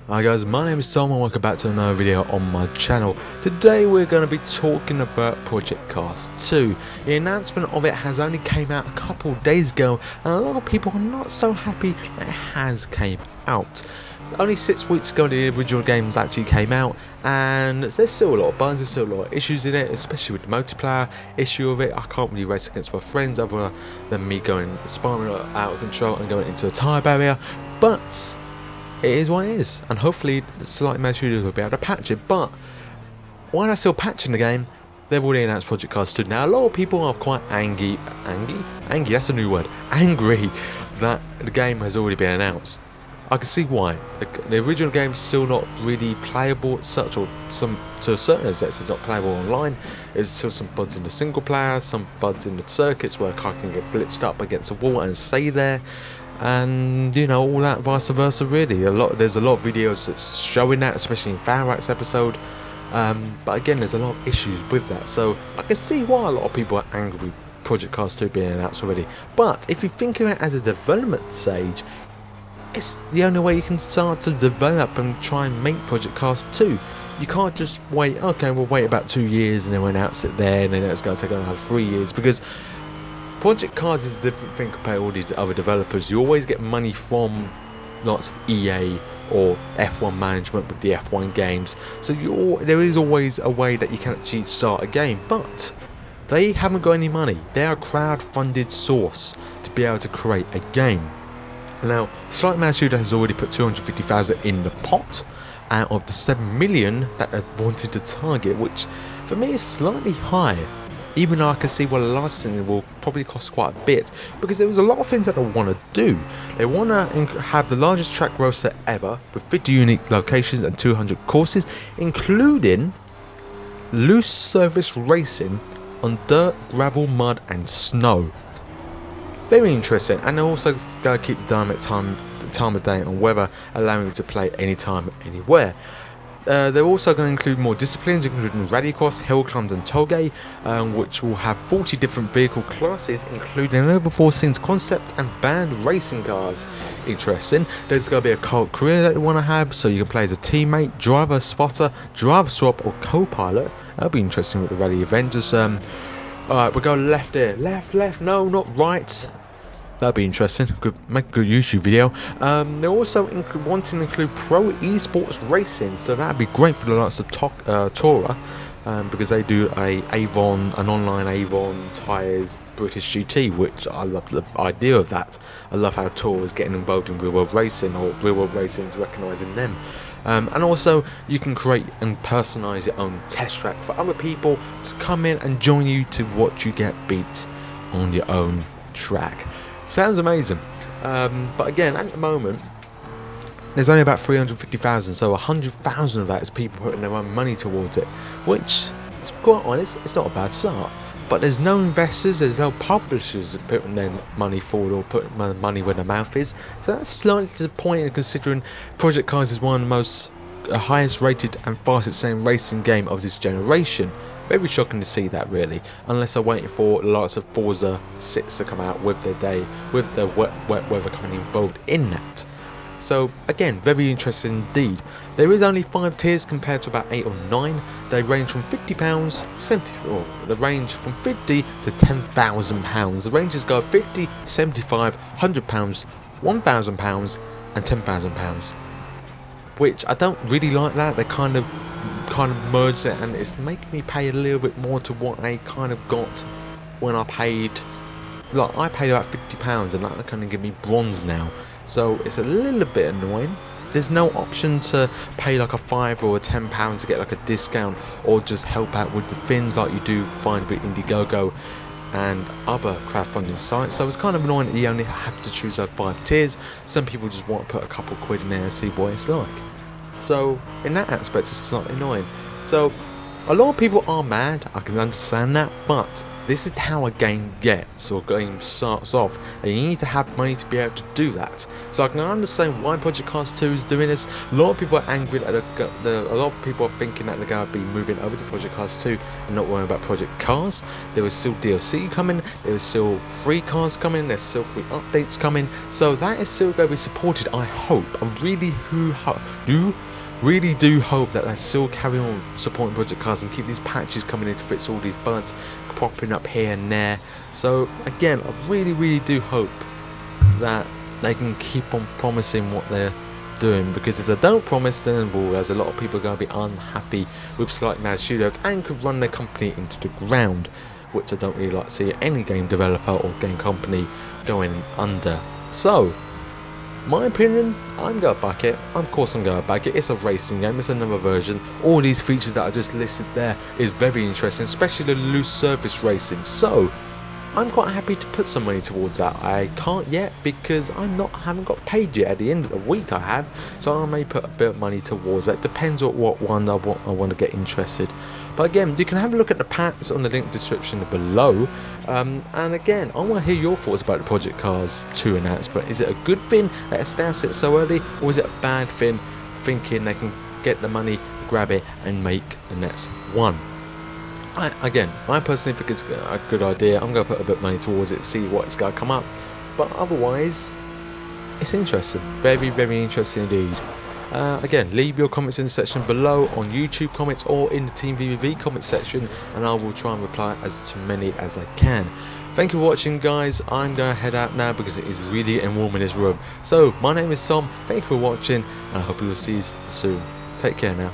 Hi guys, my name is Tom and welcome back to another video on my channel. Today we're going to be talking about Project Cars 2. The announcement of it has only came out a couple of days ago and a lot of people are not so happy that it has came out. Only 6 weeks ago the original games actually came out and there's still a lot of bugs, there's still a lot of issues in it, especially with the multiplayer issue of it. I can't really race against my friends other than me going spiraling out of control and going into a tyre barrier, but it is what it is, and hopefully slightly more studios will be able to patch it. But why they're still patching the game, they've already announced Project Cars 2. Now a lot of people are quite angry, that's a new word, angry that the game has already been announced. I can see why. The original game is still not really playable as such, or to a certain extent it's not playable online. There's still some bugs in the single player, some bugs in the circuits where a car can get glitched up against a wall and stay there. And you know, all that vice versa really. There's a lot of videos that's showing that, especially in Farraght's episode, but again there's a lot of issues with that, so I can see why a lot of people are angry with Project Cars 2 being announced already. But if you think of it as a development stage, it's the only way you can start to develop and try and make Project Cars 2. You can't just wait, okay, we'll wait about 2 years and then we'll announce it there and then it's going to take another 3 years, because Project Cars is a different thing compared to all these other developers. You always get money from lots of EA or F1 management with the F1 games, so there is always a way that you can actually start a game, but they haven't got any money. They are a crowd-funded source to be able to create a game. Now, Slight Mad Shooter has already put 250,000 in the pot out of the 7 million that they wanted to target, which for me is slightly high. Even though I can see, well, the licensing will probably cost quite a bit, because there was a lot of things that they want to do. They want to have the largest track roster ever, with 50 unique locations and 200 courses, including loose surface racing on dirt, gravel, mud and snow. Very interesting, and they're also going to keep the dynamic time of day and weather, allowing you to play anytime, anywhere. They're also going to include more disciplines, including rallycross, hill climbs and toge, which will have 40 different vehicle classes, including an over 4 scenes concept and banned racing cars. Interesting. There's going to be a co-op career that you want to have, so you can play as a teammate, driver, spotter, driver swap or co-pilot. That'll be interesting with the rally event. Just alright, we'll go left here. Left, no, not right. That'd be interesting. Make a good YouTube video. They're also wanting to include pro esports racing, so that'd be great for the likes of Tora, because they do an online Avon tyres British GT, which I love the idea of that. I love how Tora is getting involved in real world racing, or real world racing is recognising them. And also you can create and personalise your own test track for other people to come in and join you to watch you get beat on your own track. Sounds amazing, but again, at the moment there's only about 350,000, so 100,000 of that is people putting their own money towards it, which, to be quite honest, it's not a bad start. But there's no investors, there's no publishers putting their money forward or putting money where their mouth is, so that's slightly disappointing considering Project Cars is one of the most highest rated and fastest selling racing game of this generation. Very shocking to see that, really, unless they're waiting for the likes of Forza 6 to come out with their day, with the wet weather coming involved in that. So again, very interesting indeed. There is only 5 tiers compared to about 8 or 9. They range from £50, the range from £50 to £10,000. The ranges go 50, 75, £100, £1,000 and £10,000. Which I don't really like that. They kind of merged it, and it's making me pay a little bit more to what I kind of got when I paid. Like, I paid about £50 and that kind of give me bronze now, so it's a little bit annoying. There's no option to pay like a £5 or a £10 to get like a discount, or just help out with the things like you do find with Indiegogo and other crowdfunding sites. So it's kind of annoying that you only have to choose those 5 tiers. Some people just want to put a couple quid in there and see what it's like. So in that aspect it's slightly annoying. So a lot of people are mad, I can understand that, but This is how a game gets, or a game starts off, and you need to have money to be able to do that. So I can understand why Project Cars 2 is doing this. A lot of people are angry that a lot of people are thinking that they're going to be moving over to Project Cars 2 and not worrying about Project Cars. There is still DLC coming, there is still free cars coming, there's still free updates coming, so that is still going to be supported. I hope, I really do hope that they still carry on supporting Project Cars and keep these patches coming in to fix all these bugs popping up here and there. So again, I really do hope that they can keep on promising what they're doing, because if they don't promise, then well, there's a lot of people going to be unhappy with Slight Mad Studios and could run their company into the ground, which I don't really like to see any game developer or game company going under. So my opinion, I'm going to back it. Of course I'm going to back it. It's a racing game, it's another version. All these features that I just listed there is very interesting, especially the loose surface racing. So I'm quite happy to put some money towards that. I can't yet because haven't got paid yet. At the end of the week I have, so I may put a bit of money towards that. Depends on what one I want to get interested. But again, you can have a look at the packs on the link description below. And again, I want to hear your thoughts about the Project Cars 2 announcement. Is it a good thing that it's announced it so early, or is it a bad thing thinking they can get the money, grab it and make the next one? I personally think it's a good idea. I'm going to put a bit of money towards it, see what's going to come up. But otherwise, it's interesting. Very interesting indeed. Again, leave your comments in the section below on YouTube comments or in the Team VVV comment section, and I will try and reply as to many as I can. Thank you for watching, guys. I'm going to head out now because it is really getting warm in this room. So, my name is Tom. Thank you for watching, and I hope we will see you soon. Take care now.